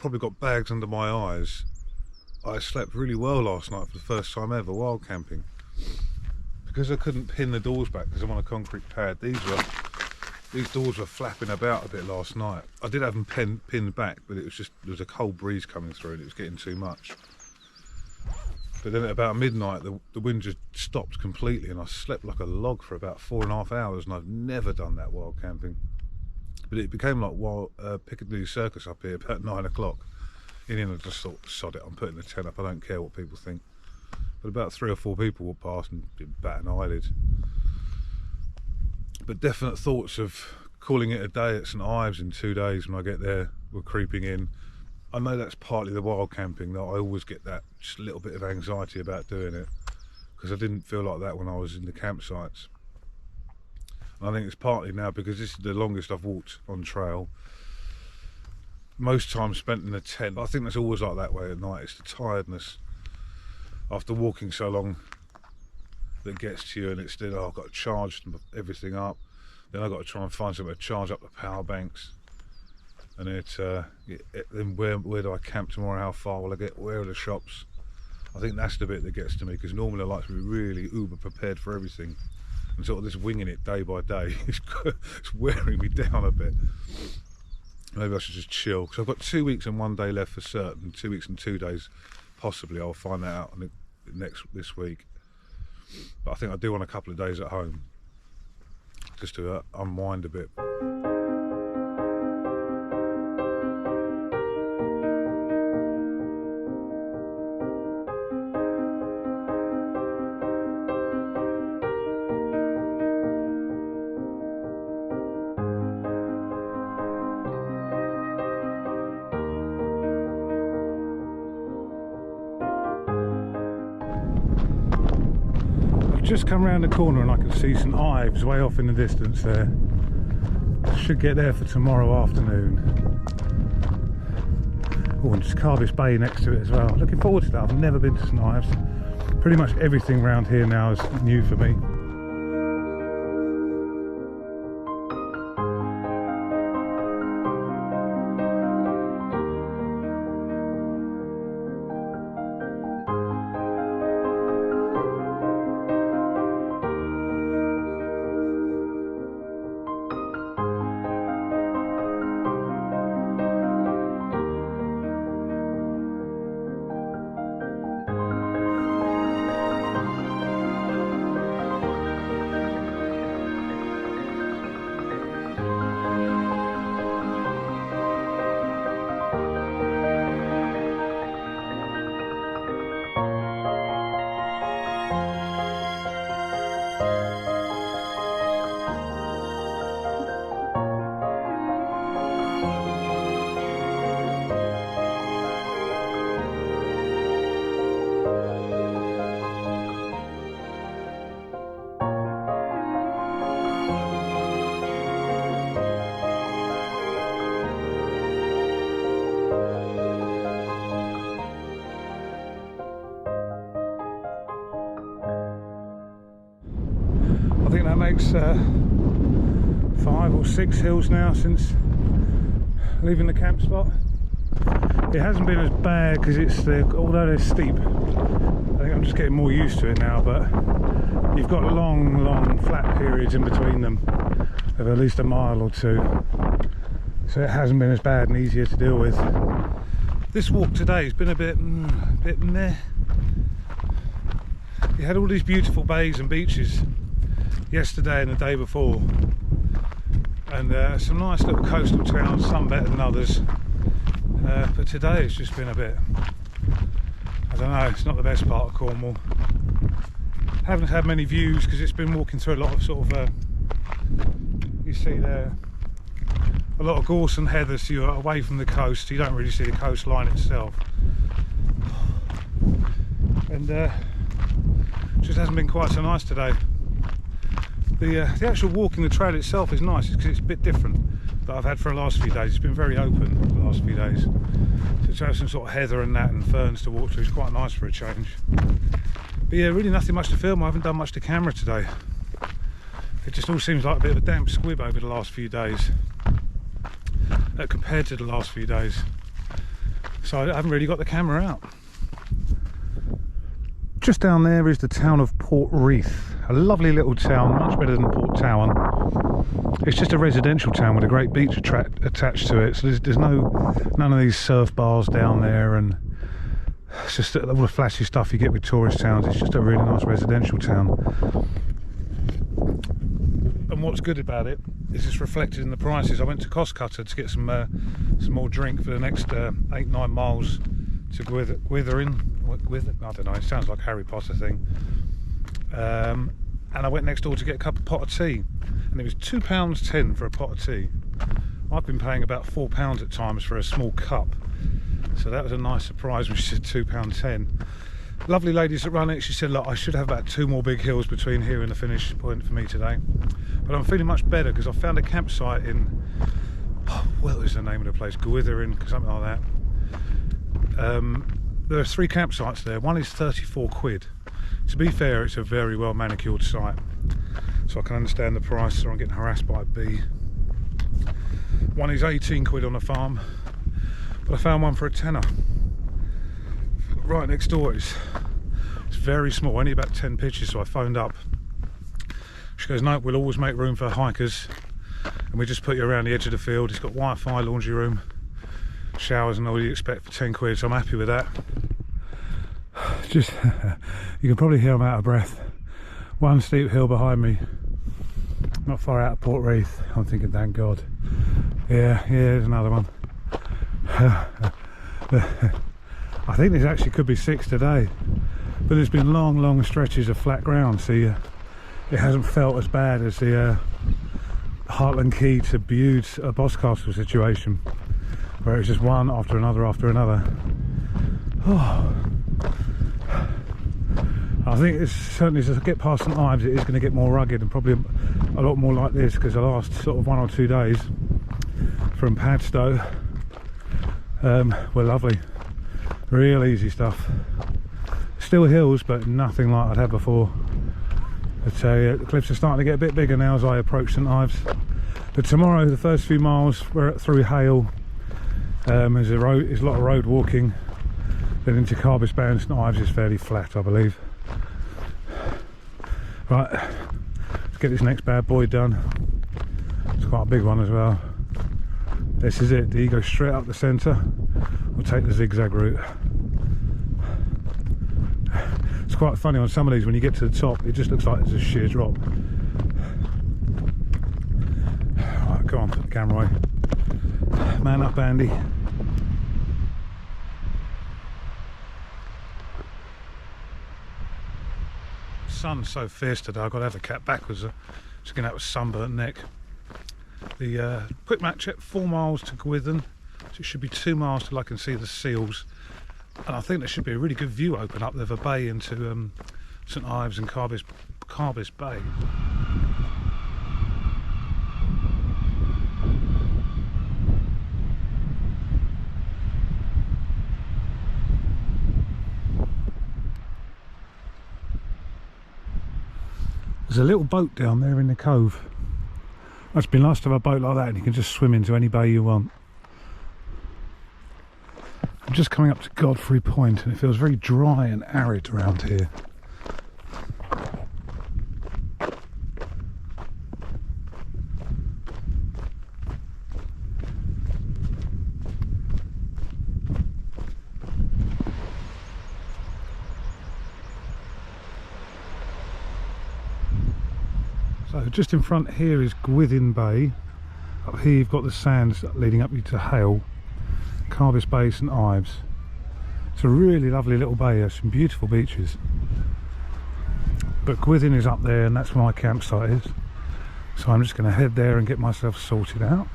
probably got bags under my eyes. I slept really well last night for the first time ever wild camping. Because I couldn't pin the doors back because I'm on a concrete pad, these doors were flapping about a bit last night. I did have them pinned back, but there was a cold breeze coming through and it was getting too much. But then at about midnight, the wind just stopped completely and I slept like a log for about 4.5 hours, and I've never done that wild camping. But it became like Piccadilly Circus up here about 9 o'clock. In the end, I just thought, sod it, I'm putting the tent up, I don't care what people think. But about 3 or 4 people walked past and didn't bat an eyelid. But definite thoughts of calling it a day at StAgnes in 2 days when I get there were creeping in. I know that's partly the wild camping, that I always get that just a little bit of anxiety about doing it, because I didn't feel like that when I was in the campsites. And I think it's partly now because this is the longest I've walked on trail. Most time spent in the tent. But I think that's always like that way at night. It's the tiredness after walking so long that gets to you, and it's still, oh, I've got to charge everything up. Then I've got to try and find somewhere to charge up the power banks. And then where do I camp tomorrow? How far will I get? Where are the shops? I think that's the bit that gets to me, because normally I like to be really uber prepared for everything. And sort of this winging it day by day it's wearing me down a bit. Maybe I should just chill, because I've got 2 weeks and 1 day left for certain. 2 weeks and 2 days, possibly. I'll find that out this week. But I think I do want a couple of days at home, just to unwind a bit. Just come round the corner and I can see StAgnes way off in the distance there. Should get there for tomorrow afternoon. Oh, and just Cardiff Bay next to it as well. Looking forward to that. I've never been to StAgnes. Pretty much everything around here now is new for me. I think that makes 5 or 6 hills now since leaving the camp spot. It hasn't been as bad because although they're steep, I think I'm just getting more used to it now, but you've got long flat periods in between them of at least a mile or 2, so it hasn't been as bad and easier to deal with. This walk today has been a bit meh. You had all these beautiful bays and beaches yesterday and the day before, and some nice little coastal towns, some better than others, but today it's just been a bit, I don't know, it's not the best part of Cornwall. Haven't had many views because it's been walking through a lot of sort of you see there a lot of gorse and heather, so you're away from the coast, so you don't really see the coastline itself, and just hasn't been quite so nice today. The actual walking the trail itself is nice because it's a bit different that I've had for the last few days. It's been very open for the last few days, so to have some sort of heather and that and ferns to walk through is quite nice for a change. But yeah, really nothing much to film. I haven't done much to camera today. It just all seems like a bit of a damp squib over the last few days, compared to the last few days. so I haven't really got the camera out. Just down there is the town of Portreath, a lovely little town, much better than Port Towan. It's just a residential town with a great beach attached to it, so there's none of these surf bars down there, and it's just all the flashy stuff you get with tourist towns. It's just a really nice residential town. And what's good about it is it's reflected in the prices. I went to Cost Cutter to get some more drink for the next 8-9 miles to Gwithian. I don't know, it sounds like a Harry Potter thing. And I went next door to get a cup of pot of tea, and it was £2.10 for a pot of tea. I've been paying about £4 at times for a small cup, so that was a nice surprise when she said £2.10. Lovely ladies that run it. She said, look, I should have about 2 more big hills between here and the finish point for me today, but I'm feeling much better because I found a campsite in, what was the name of the place, Gwithian, something like that. There are 3 campsites there. One is 34 quid. To be fair, it's a very well manicured site, so I can understand the price, or I'm getting harassed by a bee. One is 18 quid on a farm, but I found one for a tenner. Right next door, it's very small, only about 10 pitches, so I phoned up. She goes, no, we'll always make room for hikers, and we just put you around the edge of the field. It's got Wi-Fi, laundry room, showers and all you expect for 10 quid, so I'm happy with that. Just, you can probably hear I'm out of breath. One steep hill behind me, not far out of Portreath. I'm thinking, thank God. Yeah, there's another one. I think this actually could be 6 today, but there's been long stretches of flat ground, so it hasn't felt as bad as the Heartland Key to Bude Boscastle situation, where it was just one after another after another. Oh. I think it's certainly, as I get past St Ives, it is going to get more rugged and probably a lot more like this, because the last sort of 1 or 2 days from Padstow were lovely, real easy stuff. Still hills, but nothing like I'd had before. But the cliffs are starting to get a bit bigger now as I approach St Ives. But tomorrow, the first few miles, we're through Hale. There's a lot of road walking. Then into Carbis Bay and St Ives is fairly flat, I believe. Right, let's get this next bad boy done. It's quite a big one as well. This is it. Do you go straight up the centre or take the zigzag route? It's quite funny on some of these, when you get to the top it just looks like it's a sheer drop. Right, go on, put the camera away. Man up, Andy. The sun's so fierce today, I've got to have the cat backwards. Just going to have a sunburnt neck. The quick map check, 4 miles to Gwithian, so it should be 2 miles till I can see the seals, and I think there should be a really good view open up there of a bay into St Ives and Carbis Bay. There's a little boat down there in the cove. It's been nice to have a boat like that, and you can just swim into any bay you want. I'm just coming up to Godfrey Point, and it feels very dry and arid around here. So just in front here is Gwithian Bay. Up here you've got the sands leading up you to Hale, Carbis Bay, St Ives. It's a really lovely little bay. There's some beautiful beaches. But Gwithian is up there, and that's where my campsite is. So I'm just going to head there and get myself sorted out.